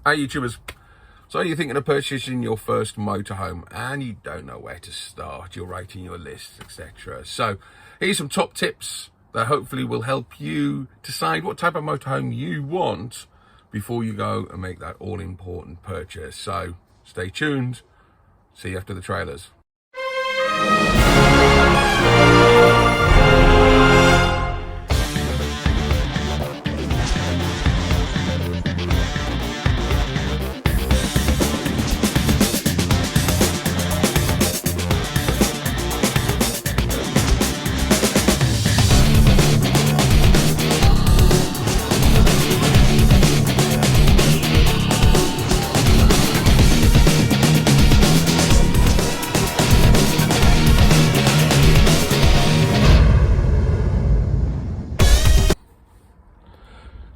Hi YouTubers. So you're thinking of purchasing your first motorhome and you don't know where to start, you're writing your lists, etc. So here's some top tips that hopefully will help you decide what type of motorhome you want before you go and make that all-important purchase. So stay tuned, see you after the trailers.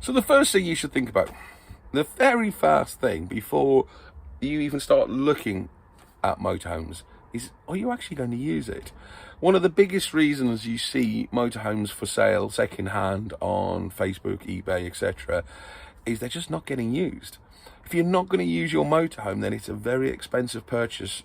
So the first thing you should think about, the very first thing before you even start looking at motorhomes is, are you actually going to use it? One of the biggest reasons you see motorhomes for sale second-hand on Facebook, eBay, etc. is they're just not getting used. If you're not going to use your motorhome, then it's a very expensive purchase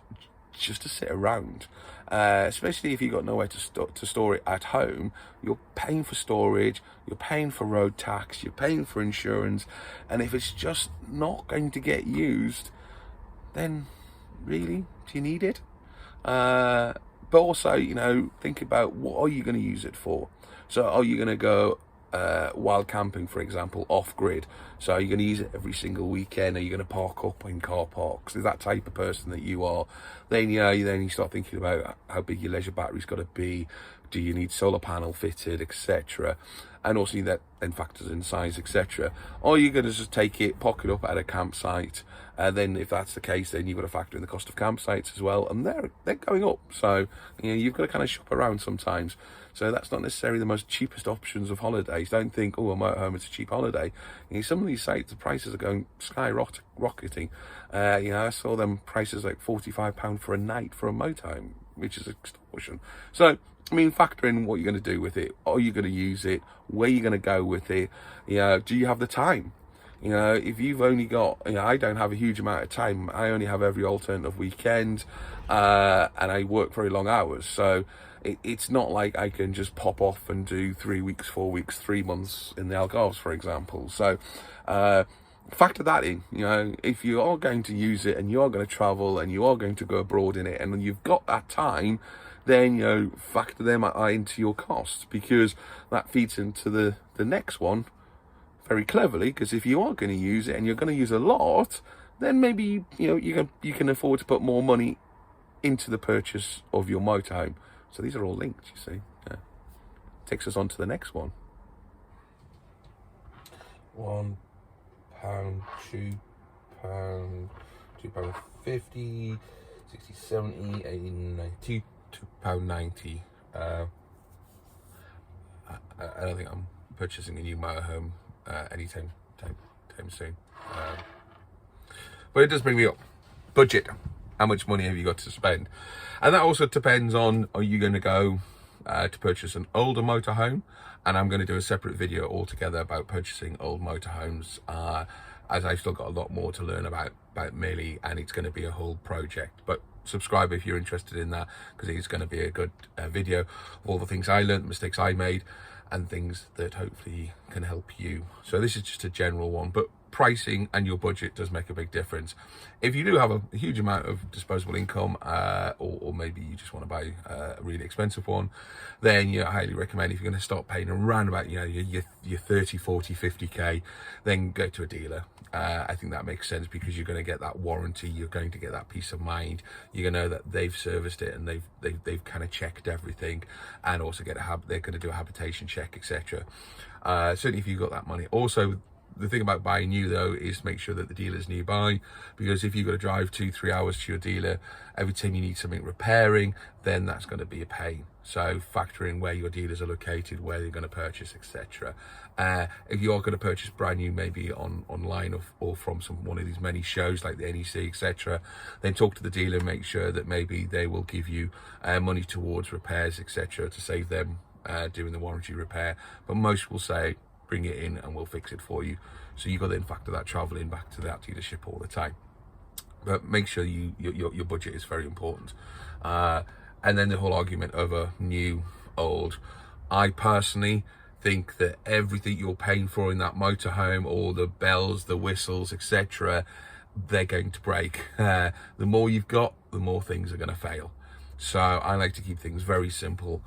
just to sit around. Especially if you've got nowhere to store it at home. You're paying for storage, you're paying for road tax, you're paying for insurance, and if it's just not going to get used, then really, do you need it? But also, you know, think about what are you going to use it for. So are you going to go wild camping, for example, off-grid? So are you going to use it every single weekend? Are you going to park up in car parks? Is that type of person that you are? Then you start thinking about how big your leisure battery's got to be. Do you need solar panel fitted, etc.? And also that then factors in size, etc. Or are you going to just take it, park it up at a campsite? Then if that's the case, then you've got to factor in the cost of campsites as well, and they're going up. So you've got to kind of shop around sometimes. So that's not necessarily the most cheapest options of holidays. Don't think, oh, a motorhome is a cheap holiday. Some of these sites, the prices are going skyrocketing. I saw them prices like £45 for a night for a motorhome, which is extortion. So factor in what you're going to do with it. Are you going to use it? Where are you going to go with it? Do you have the time? If you've only got, I don't have a huge amount of time. I only have every alternative weekend, and I work very long hours. So it's not like I can just pop off and do 3 weeks, 4 weeks, 3 months in the Algarves, for example. So factor that in. If you are going to use it and you are going to travel and you are going to go abroad in it and you've got that time, then factor them into your costs, because that feeds into the next one very cleverly. Because if you are going to use it and you're going to use a lot, then maybe you can afford to put more money into the purchase of your motorhome. So these are all linked, you see. Takes us on to the next one. £1, £2, £2.50, 60, 70, 80, 90, £2.90. I don't think I'm purchasing a new motorhome anytime soon. But it does bring me up. Budget. How much money have you got to spend? And that also depends on, are you going to go to purchase an older motorhome? And I'm going to do a separate video altogether about purchasing old motorhomes, as I've still got a lot more to learn about Millie, and it's going to be a whole project. But subscribe if you're interested in that, because it's going to be a good video of all the things I learned, mistakes I made, and things that hopefully can help you. So this is just a general one, but pricing and your budget does make a big difference. If you do have a huge amount of disposable income, or maybe you just want to buy a really expensive one, then I highly recommend, if you're going to start paying around about your 30, 40, 50k, then go to a dealer. I think that makes sense, because you're going to get that warranty, you're going to get that peace of mind, you're going to know that they've serviced it and they've kind of checked everything, and also they're going to do a habitation check, etc. Certainly if you've got that money. Also, the thing about buying new though is make sure that the dealer's nearby, because if you've got to drive 2-3 hours to your dealer every time you need something repairing, then that's going to be a pain. So factor in where your dealers are located, where you're going to purchase, etc. If you are going to purchase brand new, maybe online or from one of these many shows like the NEC, etc., then talk to the dealer and make sure that maybe they will give you money towards repairs, etc., to save them doing the warranty repair. But most will say, bring it in and we'll fix it for you. So you've got to then factor that travelling back to that dealership all the time. But make sure your budget is very important. And then the whole argument over new, old. I personally think that everything you're paying for in that motorhome, all the bells, the whistles, etc., they're going to break. The more you've got, the more things are going to fail. So I like to keep things very simple.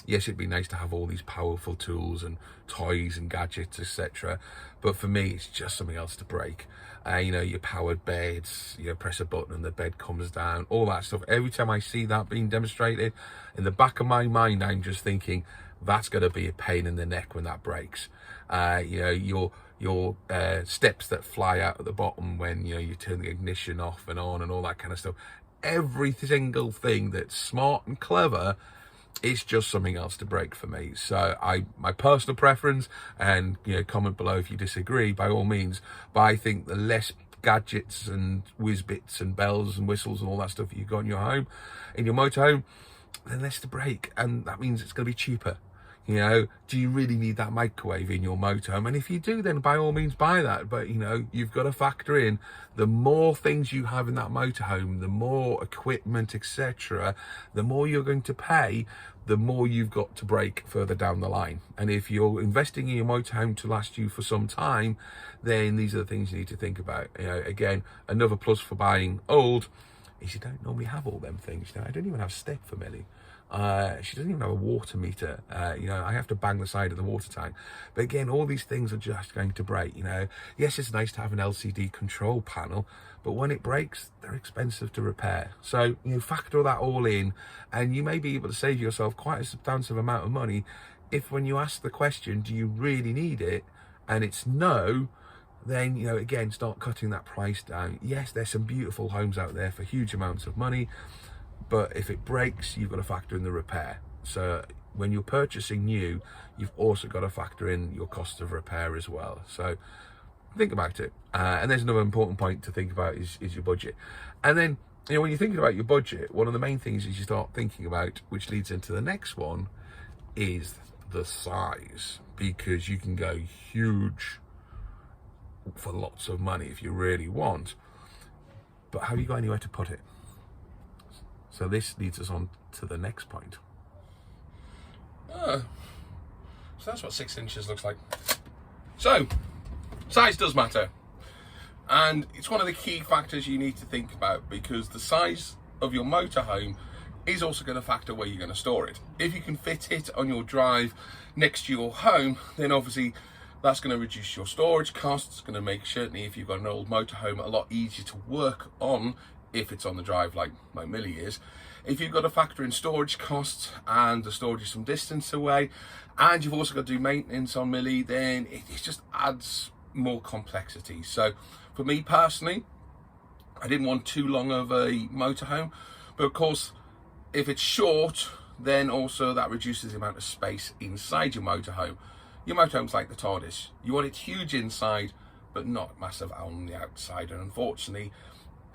Yes, it'd be nice to have all these powerful tools and toys and gadgets, etc. But for me, it's just something else to break. Your powered beds, you press a button and the bed comes down, all that stuff. Every time I see that being demonstrated, in the back of my mind, I'm just thinking, that's going to be a pain in the neck when that breaks. Your steps that fly out at the bottom when you turn the ignition off and on and all that kind of stuff. Every single thing that's smart and clever, it's just something else to break for me. So my personal preference, and comment below if you disagree by all means, but I think the less gadgets and whiz bits and bells and whistles and all that stuff you've got in your home, in your motorhome, then less to break, and that means it's going to be cheaper. Do you really need that microwave in your motorhome? And if you do, then by all means buy that. But you've got to factor in, the more things you have in that motorhome, the more equipment, etc., the more you're going to pay, the more you've got to break further down the line. And if you're investing in your motorhome to last you for some time, then these are the things you need to think about. Again, another plus for buying old is you don't normally have all them things. I don't even have step for Millie. She doesn't even have a water meter. I have to bang the side of the water tank. But again, all these things are just going to break. Yes, it's nice to have an LCD control panel, but when it breaks, they're expensive to repair. So factor that all in, and you may be able to save yourself quite a substantial amount of money if, when you ask the question, do you really need it, and it's no, then again, start cutting that price down. Yes, there's some beautiful homes out there for huge amounts of money, but if it breaks, you've got to factor in the repair. So when you're purchasing new, you've also got to factor in your cost of repair as well. So think about it. And there's another important point to think about is your budget. And then, when you're thinking about your budget, one of the main things is you start thinking about, which leads into the next one, is the size. Because you can go huge for lots of money if you really want. But have you got anywhere to put it? So this leads us on to the next point. So that's what 6 inches looks like. So, size does matter. And it's one of the key factors you need to think about, because the size of your motorhome is also going to factor where you're going to store it. If you can fit it on your drive next to your home, then obviously that's going to reduce your storage costs. It's going to make, certainly if you've got an old motorhome, a lot easier to work on if it's on the drive like Millie is. If you've got to factor in storage costs, and the storage is some distance away, and you've also got to do maintenance on Millie, then it just adds more complexity. So for me personally, I didn't want too long of a motorhome, but of course if it's short, then also that reduces the amount of space inside your motorhome. Your motorhome's like the TARDIS. You want it huge inside, but not massive on the outside. And unfortunately,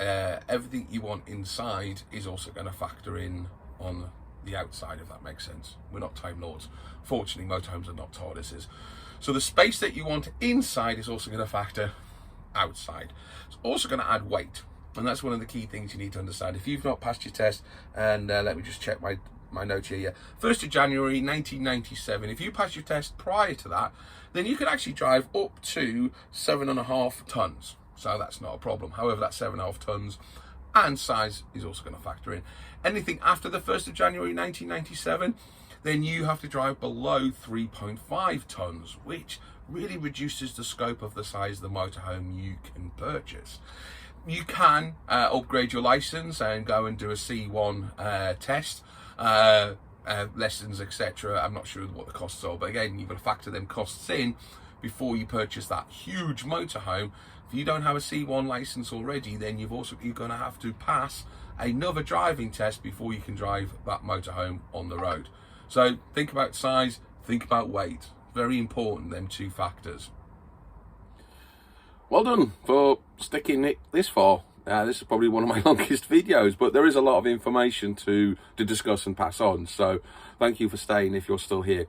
everything you want inside is also going to factor in on the outside, if that makes sense. We're not Time Lords. Fortunately, motorhomes are not TARDISes. So the space that you want inside is also going to factor outside. It's also going to add weight. And that's one of the key things you need to understand. If you've not passed your test, and let me just check my notes here. 1st of January 1997. If you pass your test prior to that, then you could actually drive up to 7.5 tons. So that's not a problem. However, that 7.5 tons and size is also going to factor in. Anything after the 1st of January 1997, then you have to drive below 3.5 tons, which really reduces the scope of the size of the motorhome you can purchase. You can upgrade your license and go and do a C1 test, lessons, etc. I'm not sure what the costs are, but again, you've got to factor them costs in before you purchase that huge motorhome. If you don't have a C1 license already, then you're going to have to pass another driving test before you can drive that motorhome on the road. So think about size, think about weight. Very important, them two factors. Well done for sticking it this far. This is probably one of my longest videos, but there is a lot of information to discuss and pass on. So thank you for staying if you're still here.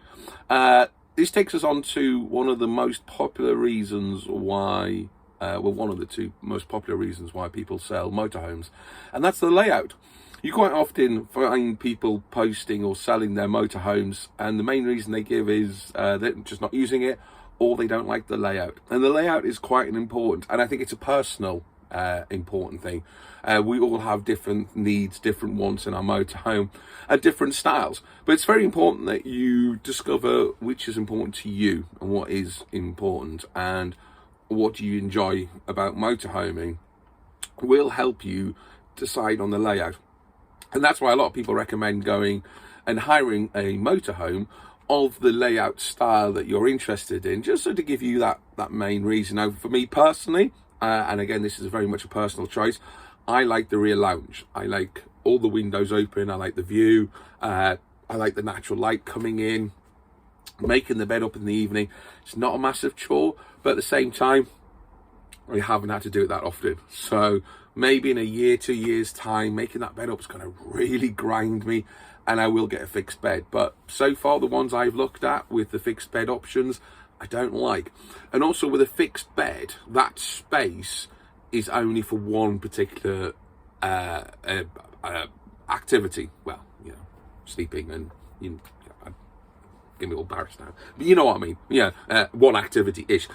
this takes us on to one of the most popular reasons why, one of the two most popular reasons why people sell motorhomes, and that's the layout. You quite often find people posting or selling their motorhomes, and the main reason they give is they're just not using it, or they don't like the layout. And the layout is quite an important, and I think it's a personal important thing. We all have different needs, different wants in our motorhome, and different styles. But it's very important that you discover which is important to you and what is important, and what do you enjoy about motorhoming will help you decide on the layout. And that's why a lot of people recommend going and hiring a motorhome of the layout style that you're interested in, just so to give you that main reason. Now, for me personally, and again, this is very much a personal choice, I like the rear lounge. I like all the windows open. I like the view. I like the natural light coming in, making the bed up in the evening. It's not a massive chore, but at the same time, I haven't had to do it that often. So maybe in a year, 2 years time, making that bed up is going to really grind me, and I will get a fixed bed. But so far, the ones I've looked at with the fixed bed options, I don't like. And also with a fixed bed, that space is only for one particular activity. Well, you know, sleeping, and you know, I get me all embarrassed now, but you know what I mean. Yeah, one activity-ish.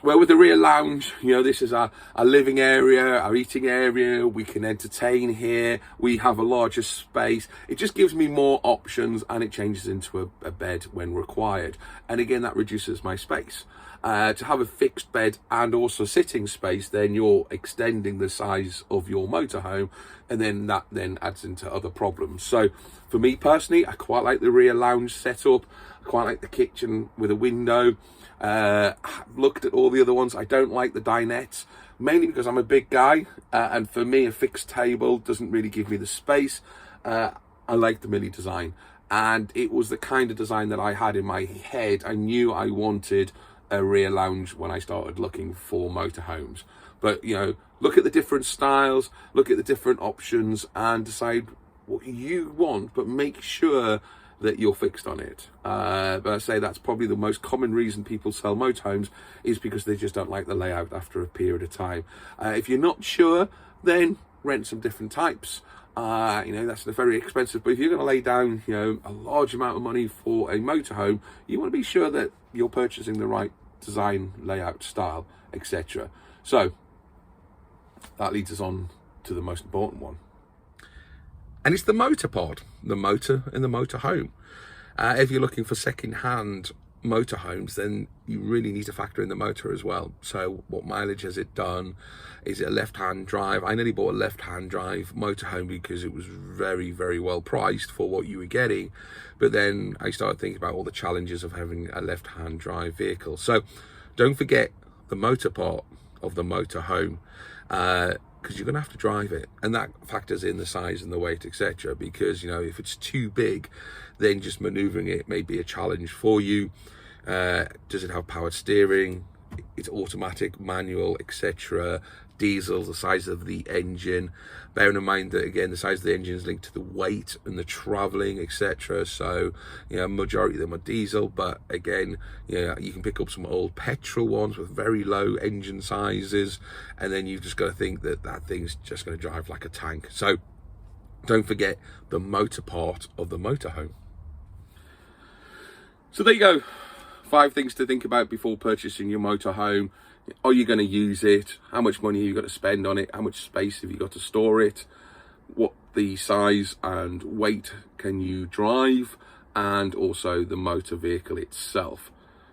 Well, with the rear lounge, you know, this is our living area, our eating area. We can entertain here. We have a larger space. It just gives me more options, and it changes into a bed when required. And again, that reduces my space. To have a fixed bed and also sitting space, then you're extending the size of your motorhome, and then that then adds into other problems. So for me personally, I quite like the rear lounge setup. I quite like the kitchen with a window. Looked at all the other ones. I don't like the dinettes, mainly because I'm a big guy, and for me a fixed table doesn't really give me the space. I like the Millie design, and it was the kind of design that I had in my head. I knew I wanted a rear lounge when I started looking for motorhomes. But you know, look at the different styles, look at the different options, and decide what you want, but make sure that you're fixed on it. But I say that's probably the most common reason people sell motorhomes, is because they just don't like the layout after a period of time. If you're not sure, then rent some different types. You know, that's very expensive, but if you're going to lay down, you know, a large amount of money for a motorhome, you want to be sure that you're purchasing the right design, layout, style, etc. So that leads us on to the most important one. And it's the motor part, the motor in the motorhome. If you're looking for second-hand motorhomes, then you really need to factor in the motor as well. So what mileage has it done? Is it a left-hand drive? I nearly bought a left-hand drive motorhome because it was very, very well priced for what you were getting. But then I started thinking about all the challenges of having a left-hand drive vehicle. So don't forget the motor part of the motorhome, because you're going to have to drive it, and that factors in the size and the weight, etc. Because, you know, if it's too big, then just maneuvering it may be a challenge for you. Does it have powered steering? It's automatic, manual, etc. Diesel, the size of the engine. Bearing in mind that, again, the size of the engine is linked to the weight and the travelling, etc. So, you know, majority of them are diesel, but again, you know, you can pick up some old petrol ones with very low engine sizes, and then you've just got to think that that thing's just going to drive like a tank. So don't forget the motor part of the motorhome. So there you go. 5 things to think about before purchasing your motorhome. Are you going to use it? How much money have you got to spend on it? How much space have you got to store it? What the size and weight can you drive? And also the motor vehicle itself.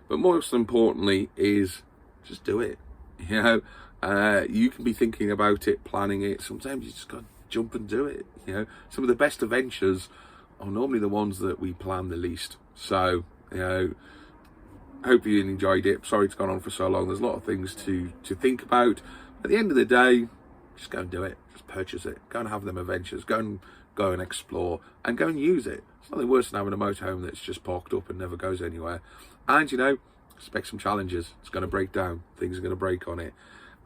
But most importantly is just do it. You know, you can be thinking about it, planning it. Sometimes you just got to jump and do it. You know, some of the best adventures are normally the ones that we plan the least. So, you know, hope you enjoyed it. Sorry it's gone on for so long. There's a lot of things to think about. At the end of the day, just go and do it. Just purchase it. Go and have them adventures. Go and explore, and go and use it. It's nothing worse than having a motorhome that's just parked up and never goes anywhere. And, you know, expect some challenges. It's going to break down. Things are going to break on it.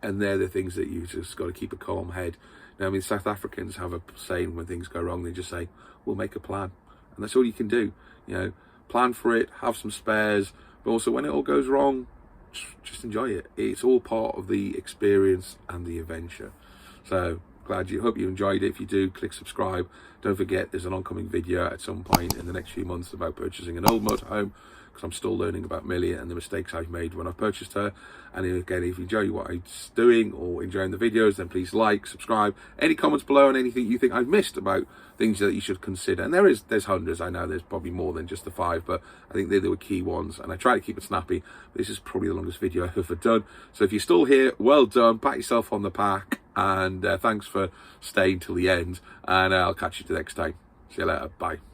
And they're the things that you just got to keep a calm head. Now, I mean, South Africans have a saying when things go wrong, they just say, we'll make a plan. And that's all you can do. You know, plan for it, have some spares, but also when it all goes wrong, just enjoy it. It's all part of the experience and the adventure. So hope you enjoyed it. If you do, click subscribe. Don't forget there's an oncoming video at some point in the next few months about purchasing an old motorhome, because I'm still learning about Millie and the mistakes I've made when I purchased her. And again, if you enjoy what I'm doing or enjoying the videos, then please like, subscribe. Any comments below on anything you think I've missed about things that you should consider. And there's hundreds. I know there's probably more than just the 5, but I think they were key ones. And I try to keep it snappy. This is probably the longest video I've ever done. So if you're still here, well done. Pat yourself on the back. And thanks for staying till the end. And I'll catch you next time. See you later. Bye.